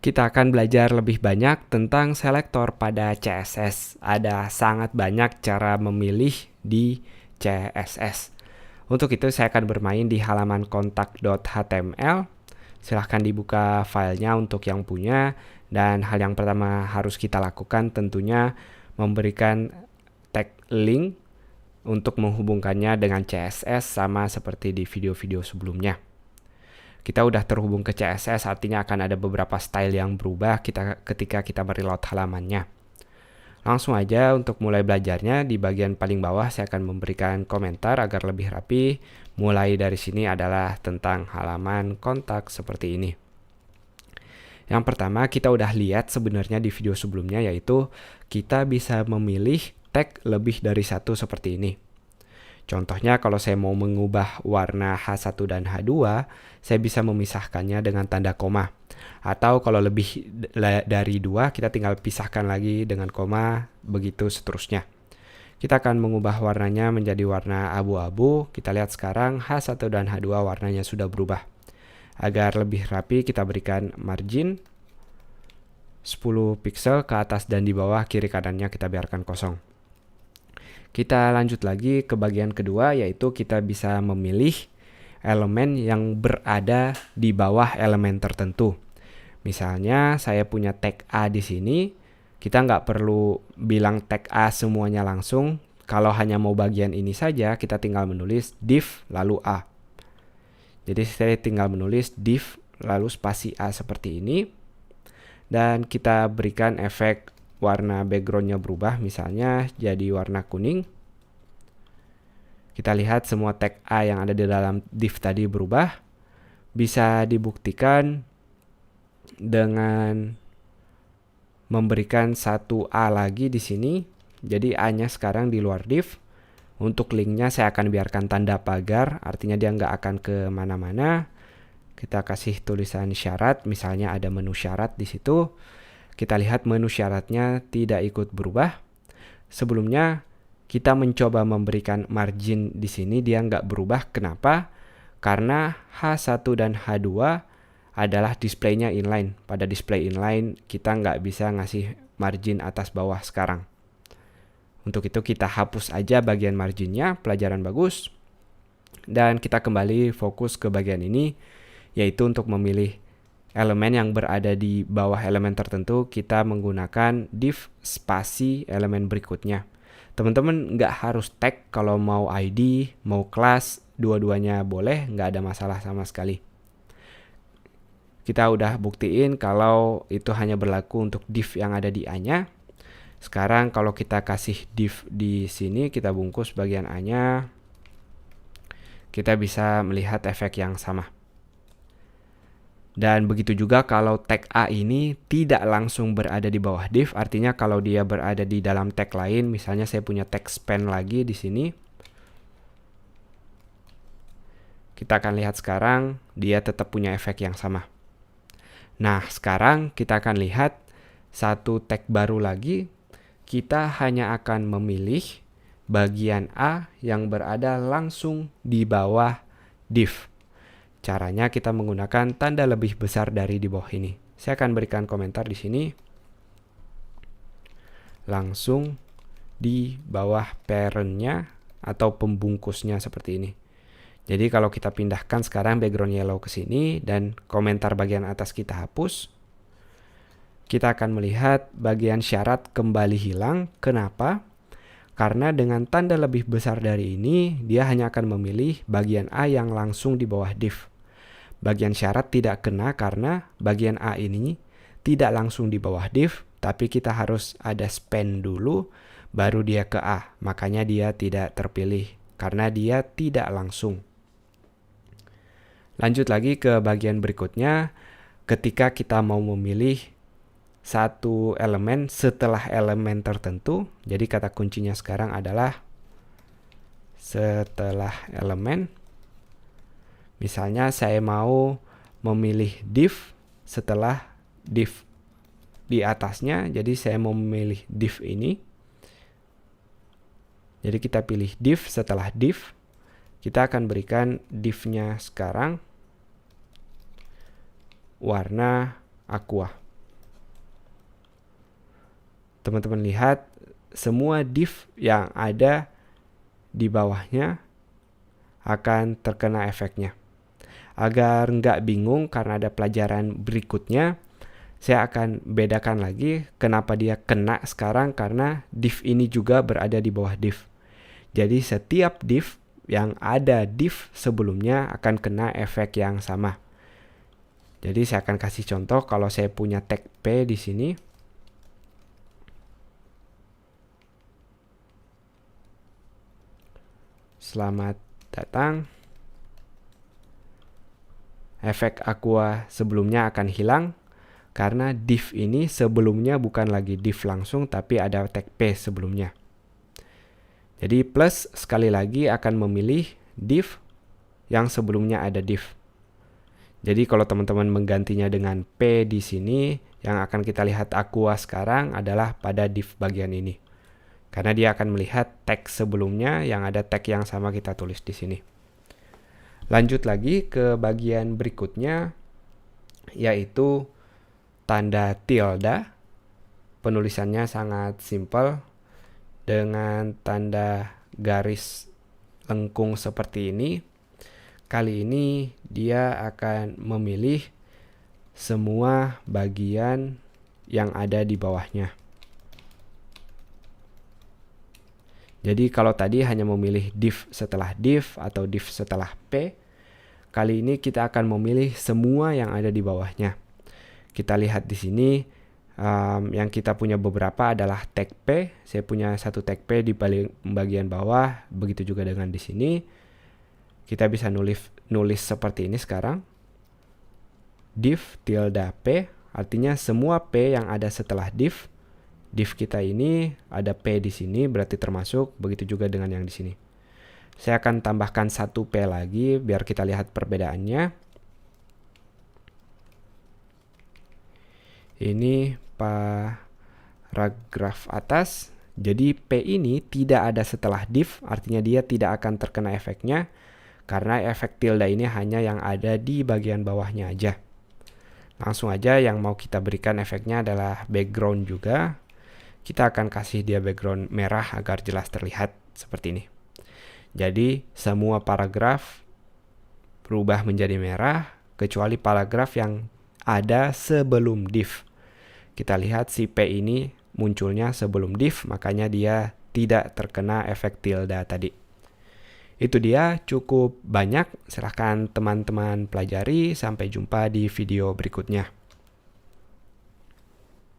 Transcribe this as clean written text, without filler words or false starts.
Kita akan belajar lebih banyak tentang selektor pada CSS. Ada sangat banyak cara memilih di CSS. Untuk itu saya akan bermain di halaman kontak.html. Silahkan dibuka filenya untuk yang punya. Dan hal yang pertama harus kita lakukan tentunya memberikan tag link untuk menghubungkannya dengan CSS sama seperti di video-video sebelumnya. Kita udah terhubung ke CSS, artinya akan ada beberapa style yang berubah ketika kita mereload halamannya. Langsung aja untuk mulai belajarnya, di bagian paling bawah saya akan memberikan komentar agar lebih rapi. Mulai dari sini adalah tentang halaman kontak seperti ini. Yang pertama kita udah lihat sebenarnya di video sebelumnya, yaitu kita bisa memilih tag lebih dari satu seperti ini. Contohnya kalau saya mau mengubah warna H1 dan H2, saya bisa memisahkannya dengan tanda koma. Atau kalau lebih dari 2, kita tinggal pisahkan lagi dengan koma, begitu seterusnya. Kita akan mengubah warnanya menjadi warna abu-abu. Kita lihat sekarang H1 dan H2 warnanya sudah berubah. Agar lebih rapi kita berikan margin 10 pixel ke atas dan di bawah, kiri kanannya kita biarkan kosong. Kita lanjut lagi ke bagian kedua, yaitu kita bisa memilih elemen yang berada di bawah elemen tertentu. Misalnya saya punya tag A di sini, kita nggak perlu bilang tag A semuanya langsung. Kalau hanya mau bagian ini saja, kita tinggal menulis div lalu A. Jadi saya tinggal menulis div lalu spasi A seperti ini. Dan kita berikan efek warna backgroundnya berubah, misalnya jadi warna kuning. Kita lihat semua tag A yang ada di dalam div tadi berubah. Bisa dibuktikan dengan memberikan satu A lagi di sini. Jadi A-nya sekarang di luar div. Untuk linknya saya akan biarkan tanda pagar, artinya dia nggak akan ke mana-mana. Kita kasih tulisan syarat, misalnya ada menu syarat di situ. Kita lihat menu syaratnya tidak ikut berubah. Sebelumnya kita mencoba memberikan margin di sini, dia nggak berubah. Kenapa? Karena H1 dan H2 adalah displaynya inline. Pada display inline kita nggak bisa ngasih margin atas bawah sekarang. Untuk itu kita hapus aja bagian marginnya, pelajaran bagus. Dan kita kembali fokus ke bagian ini, yaitu untuk memilih elemen yang berada di bawah elemen tertentu. Kita menggunakan div spasi elemen berikutnya. Teman-teman nggak harus tag, kalau mau ID, mau class, dua-duanya boleh, nggak ada masalah sama sekali. Kita udah buktiin kalau itu hanya berlaku untuk div yang ada di A-nya. Sekarang kalau kita kasih div di sini, kita bungkus bagian A-nya, kita bisa melihat efek yang sama. Dan begitu juga kalau tag A ini tidak langsung berada di bawah div, artinya kalau dia berada di dalam tag lain, misalnya saya punya tag span lagi di sini. Kita akan lihat sekarang dia tetap punya efek yang sama. Nah, sekarang kita akan lihat satu tag baru lagi. Kita hanya akan memilih bagian A yang berada langsung di bawah div. Caranya kita menggunakan tanda lebih besar dari di bawah ini. Saya akan berikan komentar di sini. Langsung di bawah parent-nya atau pembungkusnya seperti ini. Jadi kalau kita pindahkan sekarang background yellow ke sini dan komentar bagian atas kita hapus, kita akan melihat bagian syarat kembali hilang. Kenapa? Karena dengan tanda lebih besar dari ini, dia hanya akan memilih bagian A yang langsung di bawah div. Bagian syarat tidak kena karena bagian A ini tidak langsung di bawah div, tapi kita harus ada span dulu, baru dia ke A. Makanya dia tidak terpilih, karena dia tidak langsung. Lanjut lagi ke bagian berikutnya, ketika kita mau memilih satu elemen setelah elemen tertentu. Jadi kata kuncinya sekarang adalah setelah elemen. Misalnya saya mau memilih div setelah div di atasnya, jadi saya mau memilih div ini. Jadi kita pilih div setelah div. Kita akan berikan div-nya sekarang warna aqua. teman-teman lihat semua div yang ada di bawahnya akan terkena efeknya. Agar nggak bingung karena ada pelajaran berikutnya, saya akan bedakan lagi kenapa dia kena sekarang, karena div ini juga berada di bawah div. Jadi setiap div yang ada div sebelumnya akan kena efek yang sama. Jadi saya akan kasih contoh kalau saya punya tag P di sini. Selamat datang. Efek aqua sebelumnya akan hilang karena div ini sebelumnya bukan lagi div langsung tapi ada tag P sebelumnya. Jadi plus sekali lagi akan memilih div yang sebelumnya ada div. Jadi kalau teman-teman menggantinya dengan P di sini, yang akan kita lihat aqua sekarang adalah pada div bagian ini. Karena dia akan melihat tag sebelumnya yang ada tag yang sama kita tulis di sini. Lanjut lagi ke bagian berikutnya, yaitu tanda tilde. Penulisannya sangat simpel dengan tanda garis lengkung seperti ini. Kali ini dia akan memilih semua bagian yang ada di bawahnya. Jadi kalau tadi hanya memilih div setelah div atau div setelah P, kali ini kita akan memilih semua yang ada di bawahnya. Kita lihat di sini yang kita punya beberapa adalah tag P. Saya punya satu tag P di bagian bawah, begitu juga dengan di sini. Kita bisa nulis seperti ini sekarang. Div tilde P, artinya semua P yang ada setelah div. Div kita ini ada P di sini, berarti termasuk, begitu juga dengan yang di sini. Saya akan tambahkan satu P lagi biar kita lihat perbedaannya. Ini paragraf atas. Jadi P ini tidak ada setelah div, artinya dia tidak akan terkena efeknya karena efek tilde ini hanya yang ada di bagian bawahnya aja. Langsung aja yang mau kita berikan efeknya adalah background juga. Kita akan kasih dia background merah agar jelas terlihat seperti ini. Jadi semua paragraf berubah menjadi merah kecuali paragraf yang ada sebelum div. Kita lihat si P ini munculnya sebelum div, makanya dia tidak terkena efek tilde tadi. Itu dia, cukup banyak. Silahkan teman-teman pelajari. Sampai jumpa di video berikutnya.